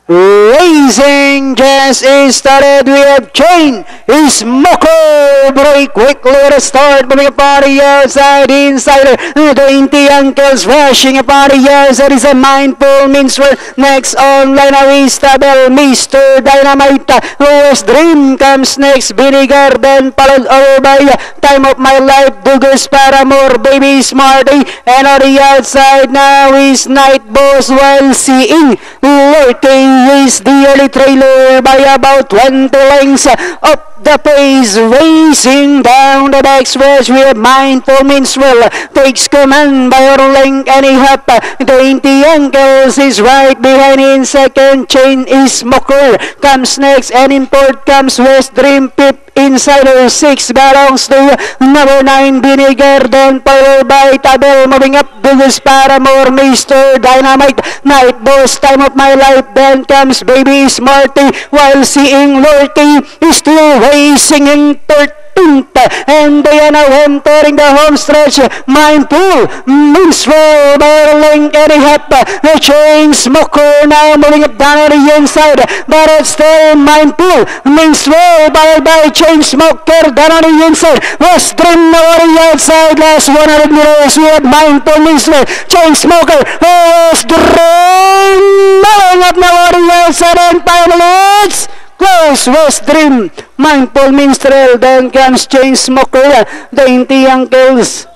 Racing just is started. We have Chain Smoker. Break quickly at the start. Moving upon the outside, insider. 20 uncles rushing upon the outside. Is a mindful minstrel. Next on line is Tabel. Mr. Dynamite. West Dream comes next. Vinegar. Then followed over by Time of My Life. Dugas Paramore. Baby Smarty. And on the outside now is Night Boss, while seeing Lurking is the early trailer by about 20 lengths up the pace, racing down the backstretch. We have Mindful Minstrel takes command by Orlink and Ihap. 20 Uncles is right behind. In second, Chain Smoker comes next, and in fourth comes West Dream. Pip Insider 6 belongs to number 9 Vinegar, then followed by Tabel. Moving up, Dugas Paramore, Mr. Dynamite, Night Boss, Time of My Life, then comes Baby Smarty, while seeing Lorty is still racing in 13th, and they are now entering the home stretch. Mindful Minstrel, Berling, and Ihap. The Chain Smoker now moving up down on the inside, but it's still Mindful Minstrel by Chain Smoker down on the inside. West Dream now on the outside. Last 100 meters we have Mindful Minstrel, Chain Smoker, West Dream moving up now on the outside, and finally it's close. West Dream, Mindful Minstrel, then comes Chain Smoker, 20 Uncles.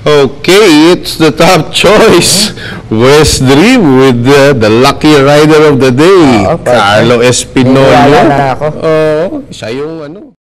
Okay, it's the top choice. West Dream with the lucky rider of the day, Carlo Espinola. Niniwala na ako. Siya yung ano.